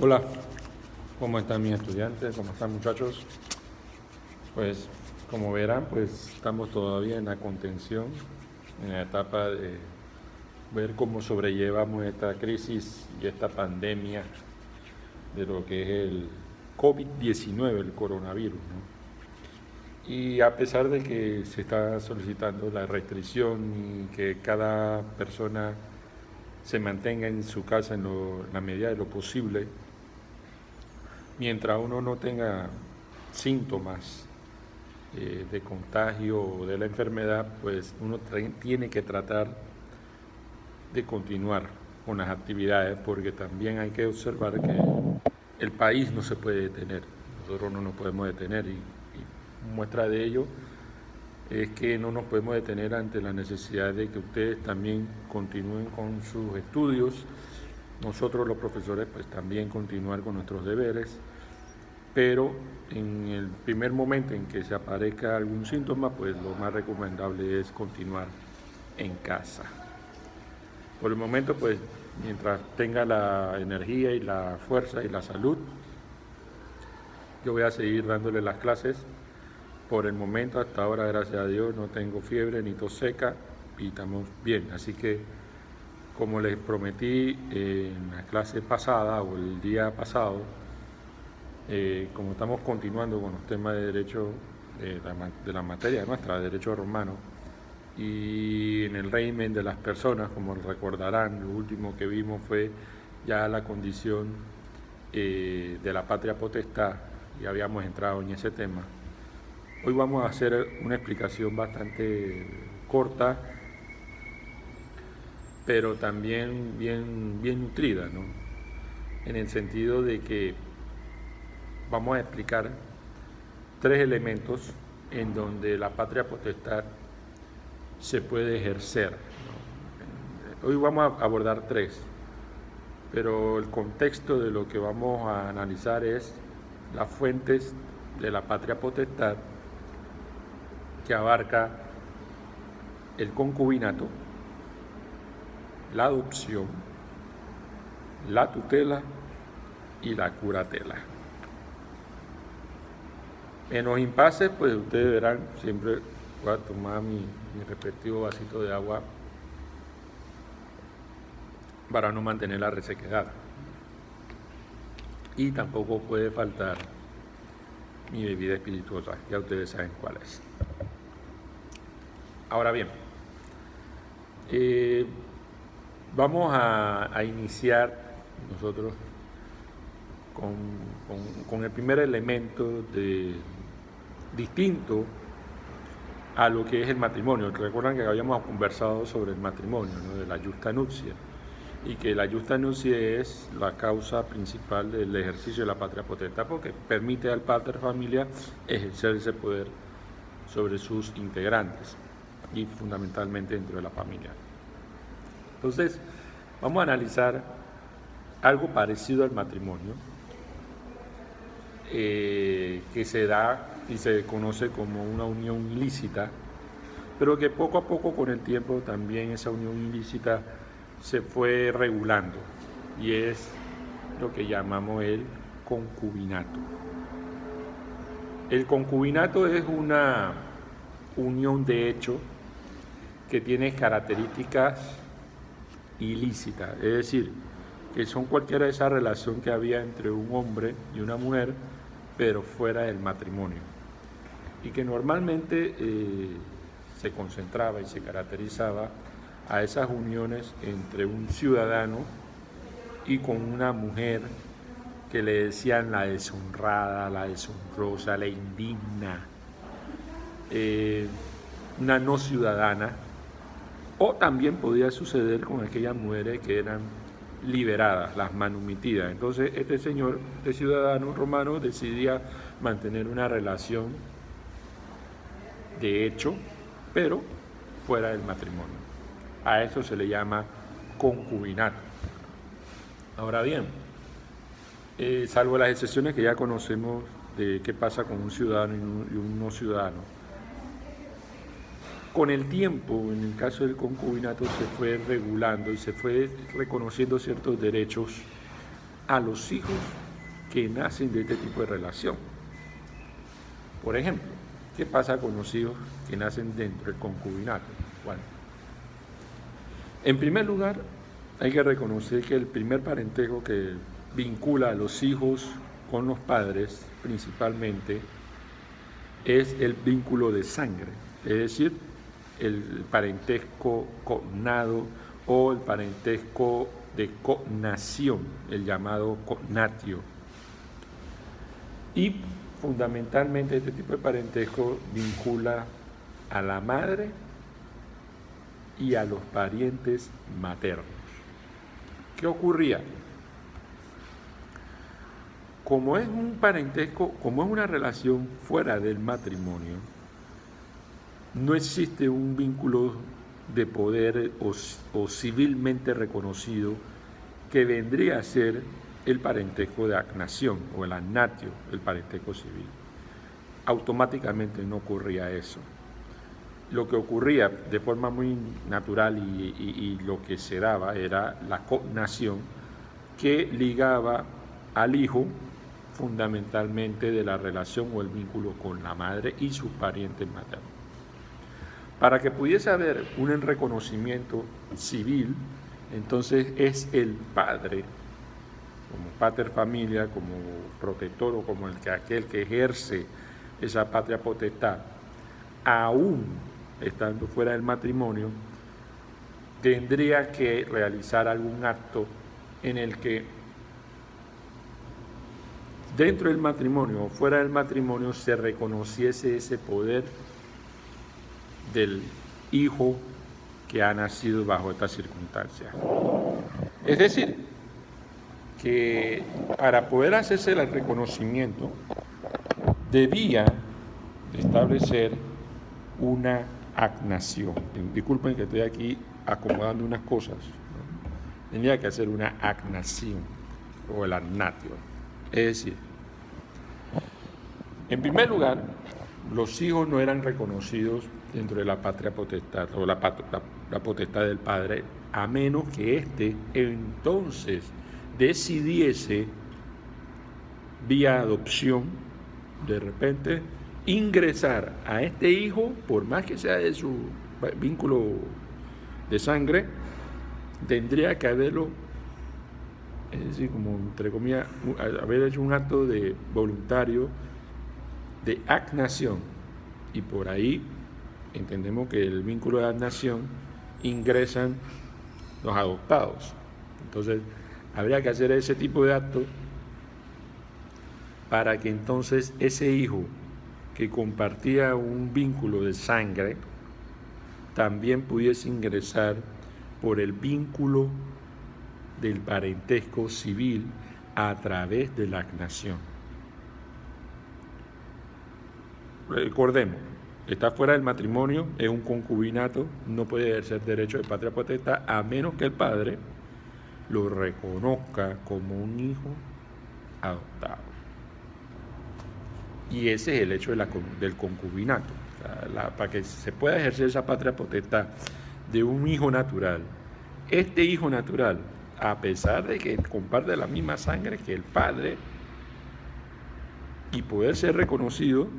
Hola, ¿cómo están mis estudiantes? ¿Cómo están muchachos? Pues como verán, pues estamos todavía en la contención, en la etapa de ver cómo sobrellevamos esta crisis y esta pandemia de lo que es el COVID-19, el coronavirus, ¿no? Y a pesar de que se está solicitando la restricción y que cada persona se mantenga en su casa en la medida de lo posible, mientras uno no tenga síntomas de contagio o de la enfermedad, pues uno tiene que tratar de continuar con las actividades, porque también hay que observar que el país no se puede detener, nosotros no nos podemos detener y muestra de ello es que no nos podemos detener ante la necesidad de que ustedes también continúen con sus estudios, nosotros los profesores pues también continuar con nuestros deberes, pero en el primer momento en que se aparezca algún síntoma, pues lo más recomendable es continuar en casa. Por el momento, pues mientras tenga la energía y la fuerza y la salud, yo voy a seguir dándole las clases. Por el momento, hasta ahora, gracias a Dios, no tengo fiebre ni tos seca y estamos bien. Así que, como les prometí en la clase pasada o el día pasado, como estamos continuando con los temas de derecho de la materia nuestra, de derecho romano, y en el régimen de las personas, como recordarán, lo último que vimos fue ya la condición de la patria potestad, y habíamos entrado en ese tema. Hoy vamos a hacer una explicación bastante corta, pero también bien nutrida, ¿no? En el sentido de que vamos a explicar tres elementos en donde la patria potestad se puede ejercer, ¿no? Hoy vamos a abordar tres, pero el contexto de lo que vamos a analizar es las fuentes de la patria potestad, que abarca el concubinato, la adopción, la tutela y la curatela. En los impases, pues ustedes verán, siempre voy a tomar mi respectivo vasito de agua para no mantener la resequedad. Y tampoco puede faltar mi bebida espirituosa, ya ustedes saben cuál es. Ahora bien, vamos a iniciar nosotros con el primer elemento distinto a lo que es el matrimonio. Recuerdan que habíamos conversado sobre el matrimonio, ¿no? De la justa nuptia, y que la justa nuptia es la causa principal del ejercicio de la patria potestad, porque permite al pater familia ejercer ese poder sobre sus integrantes y fundamentalmente dentro de la familia. Entonces, vamos a analizar algo parecido al matrimonio, que se da y se conoce como una unión ilícita, pero que poco a poco con el tiempo también esa unión ilícita se fue regulando, y es lo que llamamos el concubinato. El concubinato es una unión de hecho que tiene características ilícitas, es decir, que son cualquiera de esa relación que había entre un hombre y una mujer, pero fuera del matrimonio, y que normalmente se concentraba y se caracterizaba a esas uniones entre un ciudadano y con una mujer que le decían la deshonrada, la deshonrosa, la indigna, una no ciudadana, o también podía suceder con aquellas mujeres que eran liberadas, las manumitidas. Entonces este señor, este ciudadano romano, decidía mantener una relación de hecho, pero fuera del matrimonio. A eso se le llama concubinato. Ahora bien, salvo las excepciones que ya conocemos de qué pasa con un ciudadano y un no ciudadano, con el tiempo, en el caso del concubinato, se fue regulando y se fue reconociendo ciertos derechos a los hijos que nacen de este tipo de relación. Por ejemplo, ¿qué pasa con los hijos que nacen dentro del concubinato? Bueno, en primer lugar, hay que reconocer que el primer parentesco que vincula a los hijos con los padres, principalmente, es el vínculo de sangre, es decir, el parentesco cognado o el parentesco de cognación, el llamado cognatio. Y fundamentalmente este tipo de parentesco vincula a la madre y a los parientes maternos. ¿Qué ocurría? Como es un parentesco, como es una relación fuera del matrimonio, no existe un vínculo de poder o civilmente reconocido que vendría a ser el parentesco de agnación o el agnatio, el parentesco civil. Automáticamente no ocurría eso. Lo que ocurría de forma muy natural y lo que se daba era la cognación que ligaba al hijo fundamentalmente de la relación o el vínculo con la madre y sus parientes maternos. Para que pudiese haber un reconocimiento civil, entonces es el padre, como pater familia, como protector o como aquel que ejerce esa patria potestad, aún estando fuera del matrimonio, tendría que realizar algún acto en el que dentro del matrimonio o fuera del matrimonio se reconociese ese poder del hijo que ha nacido bajo estas circunstancias. Es decir, que para poder hacerse el reconocimiento debía establecer una agnación. Disculpen que estoy aquí acomodando unas cosas, ¿no? Tenía que hacer una agnación o el agnatio. Es decir, en primer lugar, los hijos no eran reconocidos dentro de la patria potestad o la potestad del padre, a menos que éste entonces decidiese, vía adopción, de repente, ingresar a este hijo, por más que sea de su vínculo de sangre, tendría que haberlo, es decir, como entre comillas, haber hecho un acto de voluntario de agnación, y por ahí entendemos que el vínculo de agnación ingresan los adoptados. Entonces habría que hacer ese tipo de acto para que entonces ese hijo que compartía un vínculo de sangre también pudiese ingresar por el vínculo del parentesco civil a través de la agnación. Recordemos, está fuera del matrimonio, es un concubinato, no puede ejercer derecho de patria potestad a menos que el padre lo reconozca como un hijo adoptado. Y ese es el hecho del concubinato. O sea, para que se pueda ejercer esa patria potestad de un hijo natural, este hijo natural, a pesar de que comparte la misma sangre que el padre y poder ser reconocido,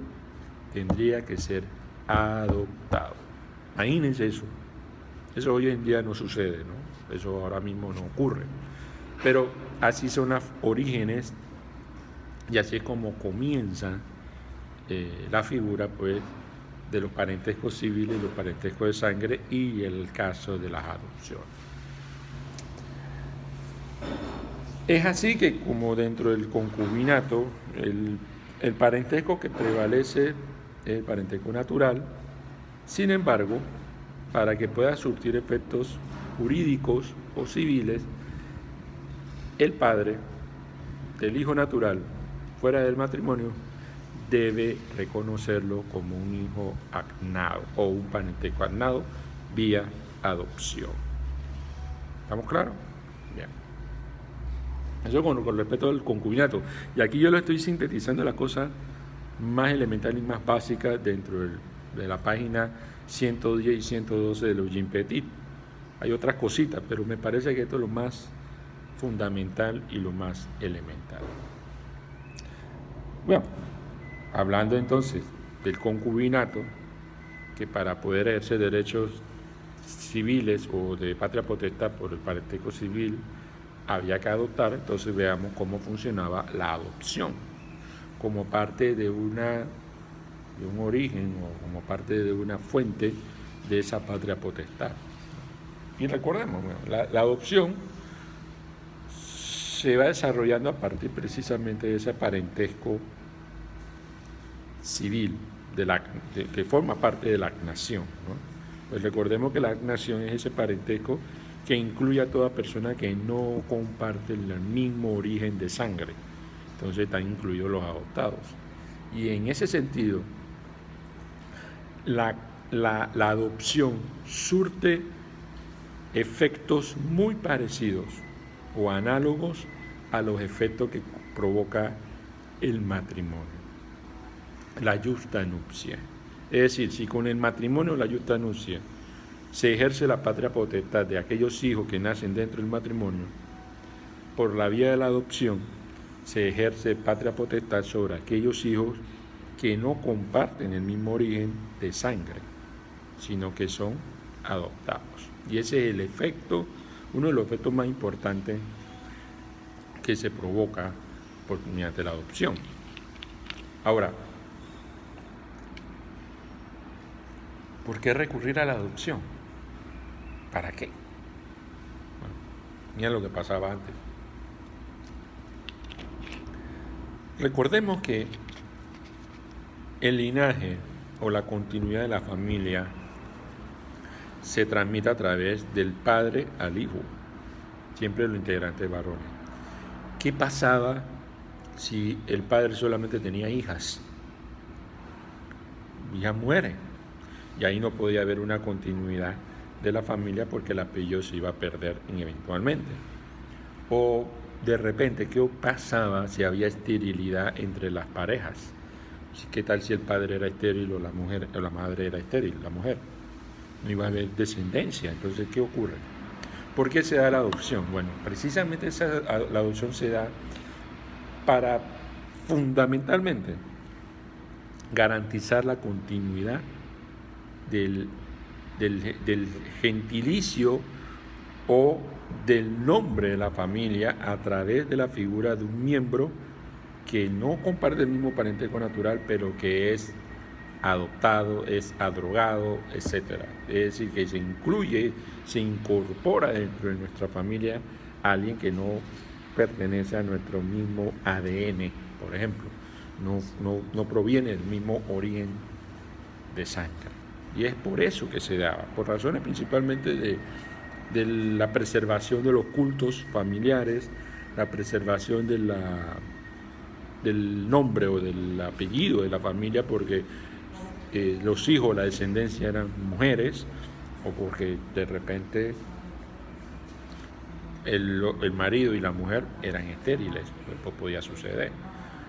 tendría que ser adoptado. Imagínense eso. Eso hoy en día no sucede, ¿no? Eso ahora mismo no ocurre. Pero así son los orígenes y así es como comienza la figura, pues, de los parentescos civiles, los parentescos de sangre y el caso de las adopciones. Es así que, como dentro del concubinato, el parentesco que prevalece es el parentesco natural. Sin embargo, para que pueda surtir efectos jurídicos o civiles, el padre del hijo natural fuera del matrimonio debe reconocerlo como un hijo agnado o un parentesco agnado vía adopción. ¿Estamos claros? Bien. Eso con respecto al concubinato. Y aquí yo lo estoy sintetizando las cosas más elementales y más básicas dentro de la página 110 y 112 de Eugene Petit. Hay otras cositas, pero me parece que esto es lo más fundamental y lo más elemental. Bueno, hablando entonces del concubinato, que para poder ejercer derechos civiles o de patria potestad por el parentesco civil había que adoptar, entonces veamos cómo funcionaba la adopción como parte de un origen o como parte de una fuente de esa patria potestad. Y recordemos, bueno, la adopción se va desarrollando a partir precisamente de ese parentesco civil que forma parte de la nación, ¿no? Pues recordemos que la nación es ese parentesco que incluye a toda persona que no comparte el mismo origen de sangre. Entonces están incluidos los adoptados. Y en ese sentido, la adopción surte efectos muy parecidos o análogos a los efectos que provoca el matrimonio, la justa nupcia. Es decir, si con el matrimonio o la justa nupcia se ejerce la patria potestad de aquellos hijos que nacen dentro del matrimonio, por la vía de la adopción se ejerce patria potestad sobre aquellos hijos que no comparten el mismo origen de sangre, sino que son adoptados. Y ese es el efecto, uno de los efectos más importantes que se provoca mediante la adopción. Ahora, ¿por qué recurrir a la adopción? ¿Para qué? Bueno, mira lo que pasaba antes. Recordemos que el linaje o la continuidad de la familia se transmite a través del padre al hijo, siempre los integrantes varones. ¿Qué pasaba si el padre solamente tenía hijas? Hijas mueren, y ahí no podía haber una continuidad de la familia porque el apellido se iba a perder eventualmente. O de repente, ¿qué pasaba si había esterilidad entre las parejas? ¿Qué tal si el padre era estéril o la madre era estéril, la mujer? No iba a haber descendencia. Entonces, ¿qué ocurre? ¿Por qué se da la adopción? Bueno, precisamente la adopción se da para, fundamentalmente, garantizar la continuidad del gentilicio o del nombre de la familia a través de la figura de un miembro que no comparte el mismo parentesco natural, pero que es adoptado, es adrogado, etc. Es decir, que se incorpora dentro de nuestra familia alguien que no pertenece a nuestro mismo ADN, por ejemplo, no proviene del mismo origen de sangre. Y es por eso que se daba, por razones principalmente de la preservación de los cultos familiares, la preservación del nombre o del apellido de la familia, porque los hijos, la descendencia eran mujeres, o porque de repente el marido y la mujer eran estériles, pues podía suceder.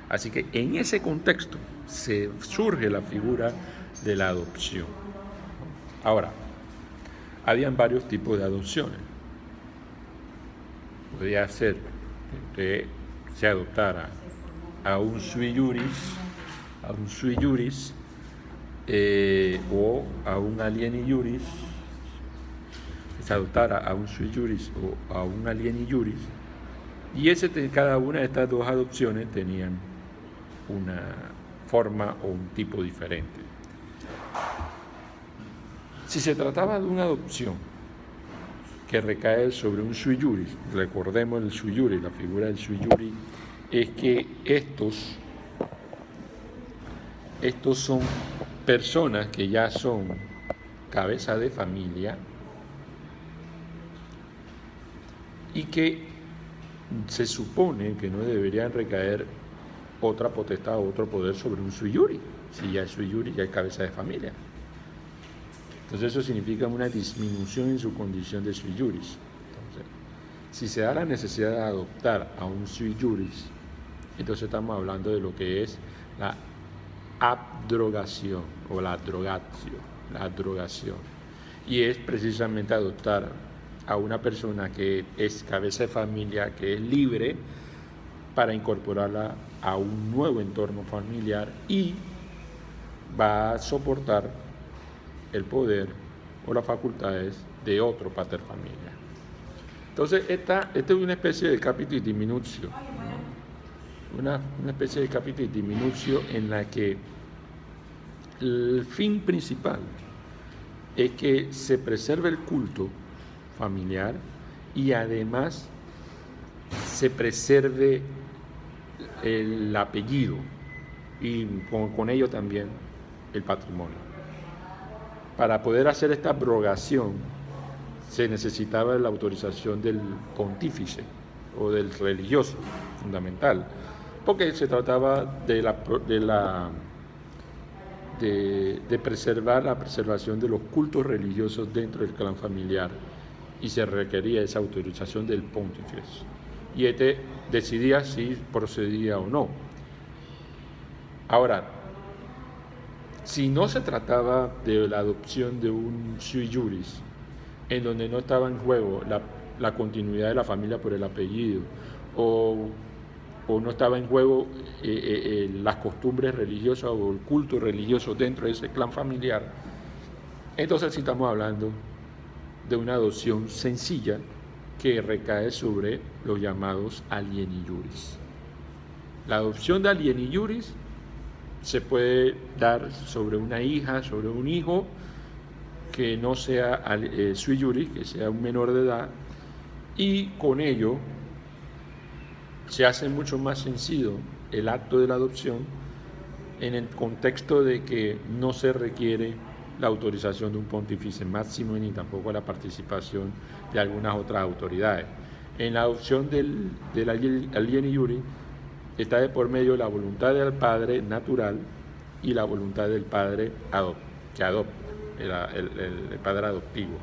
Así que en ese contexto surge la figura de la adopción. Ahora, habían varios tipos de adopciones. Podía ser que se adoptara a un sui juris, o a un alieni juris, se adoptara a un sui juris o a un alieni juris, y cada una de estas dos adopciones tenían una forma o un tipo diferente. Si se trataba de una adopción que recae sobre un sui juris, recordemos el sui juris, la figura del sui juris, es que estos son personas que ya son cabeza de familia y que se supone que no deberían recaer otra potestad o otro poder sobre un sui juris, si ya el sui juris ya es cabeza de familia. Entonces eso significa una disminución en su condición de sui juris. Entonces, si se da la necesidad de adoptar a un sui juris, entonces estamos hablando de lo que es la abrogación o la drogación. Y es precisamente adoptar a una persona que es cabeza de familia, que es libre, para incorporarla a un nuevo entorno familiar y va a soportar el poder o las facultades de otro pater familia. Entonces, esta es una especie de capitis diminutio, ¿no? Una especie de capitis diminutio en la que el fin principal es que se preserve el culto familiar y además se preserve el apellido y con ello también el patrimonio. Para poder hacer esta abrogación se necesitaba la autorización del pontífice o del religioso fundamental, porque se trataba de preservar la preservación de los cultos religiosos dentro del clan familiar y se requería esa autorización del pontífice. Y este decidía si procedía o no. Ahora, si no se trataba de la adopción de un sui juris, en donde no estaba en juego la continuidad de la familia por el apellido, o no estaba en juego las costumbres religiosas o el culto religioso dentro de ese clan familiar, entonces sí estamos hablando de una adopción sencilla que recae sobre los llamados alieni juris. La adopción de alieni juris se puede dar sobre una hija, sobre un hijo que no sea sui juris, que sea un menor de edad, y con ello se hace mucho más sencillo el acto de la adopción en el contexto de que no se requiere la autorización de un pontífice máximo ni tampoco la participación de algunas otras autoridades. En la adopción del alieni juris está de por medio la voluntad del padre natural y la voluntad del padre que adopta, el padre adoptivo,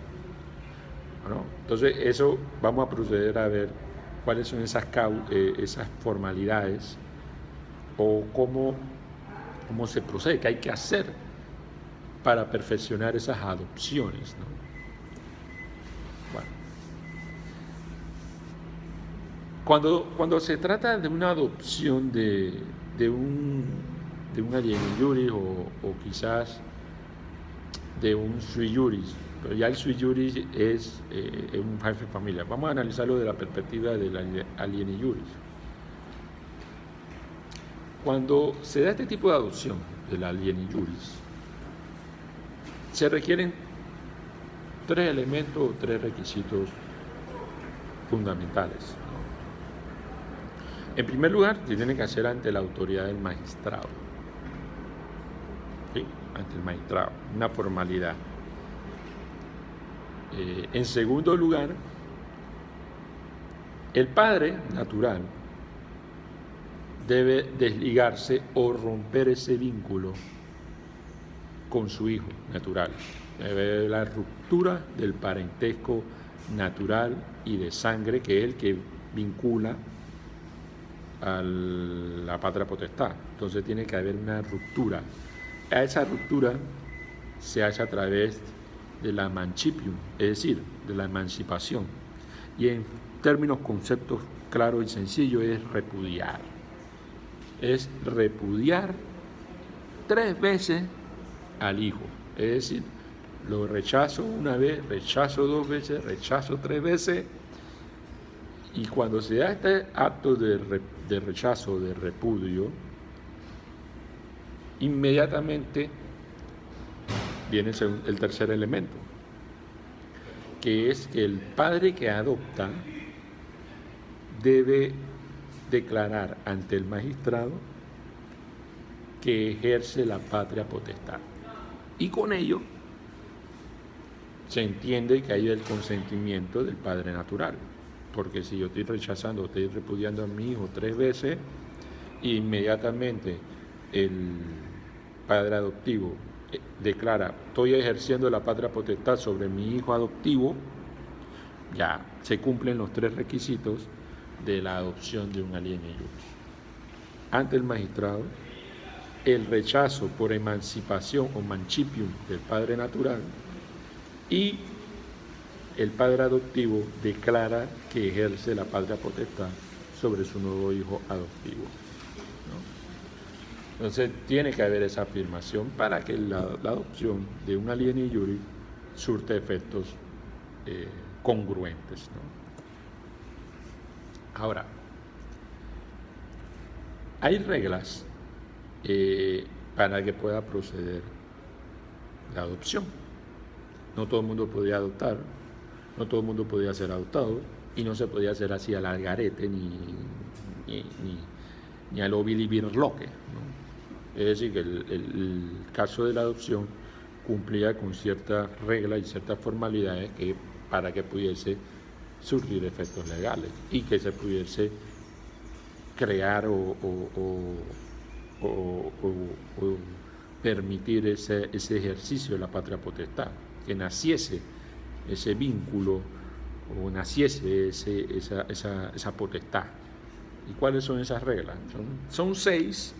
¿no? Entonces eso vamos a proceder a ver cuáles son esas formalidades o cómo se procede, qué hay que hacer para perfeccionar esas adopciones, ¿no? Bueno. Cuando se trata de una adopción de un alieni juris o quizás de un sui juris, pero ya el sui juris es un jefe de familia. Vamos a analizarlo de la perspectiva del alieni juris. Cuando se da este tipo de adopción del alieni juris, se requieren 3 elementos o 3 requisitos fundamentales. En primer lugar, se tiene que hacer ante la autoridad del magistrado. ¿Sí? Ante el magistrado, una formalidad. En segundo lugar, el padre natural debe desligarse o romper ese vínculo con su hijo natural. Debe haber la ruptura del parentesco natural y de sangre, que es el que vincula a la patria potestad. Entonces tiene que haber una ruptura. A esa ruptura se hace a través de la mancipium, es decir, de la emancipación. Y en términos, conceptos claros y sencillos, es repudiar. Es repudiar 3 veces al hijo. Es decir, lo rechazo una vez, rechazo 2 veces, rechazo 3 veces. Y cuando se da este acto de rechazo, de repudio, inmediatamente viene el tercer elemento, que es que el padre que adopta debe declarar ante el magistrado que ejerce la patria potestad. Y con ello se entiende que hay el consentimiento del padre natural. Porque si yo estoy rechazando, estoy repudiando a mi hijo 3 veces, inmediatamente el padre adoptivo declara, estoy ejerciendo la patria potestad sobre mi hijo adoptivo, ya se cumplen los 3 requisitos de la adopción de un alieni juris. Ante el magistrado, el rechazo por emancipación o mancipium del padre natural y el padre adoptivo declara que ejerce la patria potestad sobre su nuevo hijo adoptivo, ¿no? Entonces tiene que haber esa afirmación para que la adopción de un alieni iure surte efectos congruentes, ¿no? Ahora, hay reglas para que pueda proceder la adopción. No todo el mundo podía adoptar, no todo el mundo podía ser adoptado, y no se podía hacer así al algarete ni al obilibirloque, ¿no? Es decir, que el caso de la adopción cumplía con ciertas reglas y ciertas formalidades para que pudiese surgir efectos legales y que se pudiese crear o permitir ese ejercicio de la patria potestad, que naciese ese vínculo o naciese esa potestad. ¿Y cuáles son esas reglas? Son 6,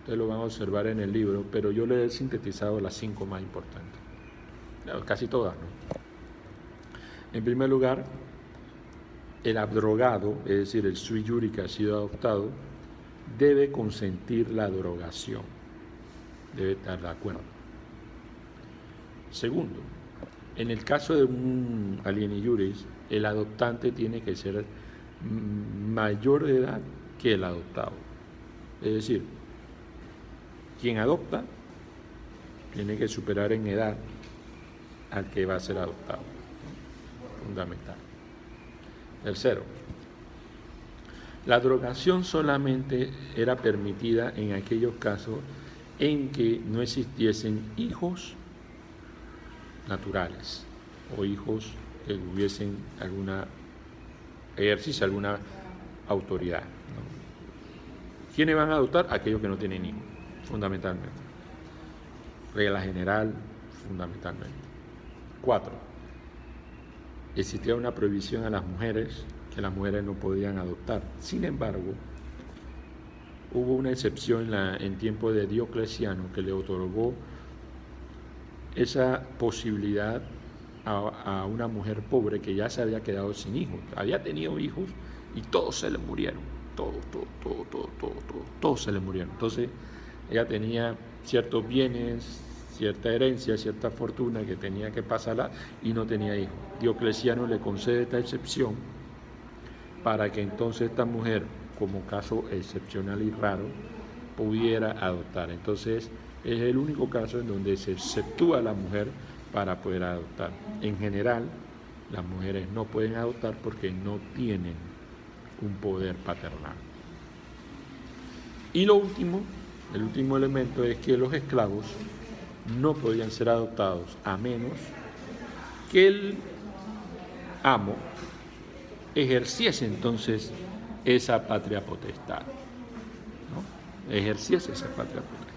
ustedes lo van a observar en el libro, pero yo les he sintetizado las 5 más importantes, casi todas, ¿no? En primer lugar, el abrogado, es decir, el sui iure que ha sido adoptado, debe consentir la abrogación, debe estar de acuerdo. Segundo, en el caso de un alieni iuris, el adoptante tiene que ser mayor de edad que el adoptado. Es decir, quien adopta tiene que superar en edad al que va a ser adoptado, ¿no? Fundamental. Tercero, la abrogación solamente era permitida en aquellos casos en que no existiesen hijos naturales o hijos que hubiesen ejercicio alguna autoridad, ¿no? ¿Quiénes van a adoptar? Aquellos que no tienen hijos, fundamentalmente. Regla general, fundamentalmente. 4. Existía una prohibición a las mujeres, que las mujeres no podían adoptar. Sin embargo, hubo una excepción en tiempo de Diocleciano que le otorgó esa posibilidad a una mujer pobre que ya se había quedado sin hijos. Había tenido hijos y todos se le murieron. Todos se le murieron. Entonces, ella tenía ciertos bienes, cierta herencia, cierta fortuna que tenía que pasarla y no tenía hijos. Diocleciano le concede esta excepción para que entonces esta mujer, como caso excepcional y raro, pudiera adoptar. Entonces, es el único caso en donde se exceptúa a la mujer para poder adoptar. En general, las mujeres no pueden adoptar porque no tienen un poder paternal. Y lo último, el último elemento es que los esclavos no podían ser adoptados a menos que el amo ejerciese entonces esa patria potestad, ¿no? Ejerciese esa patria potestad.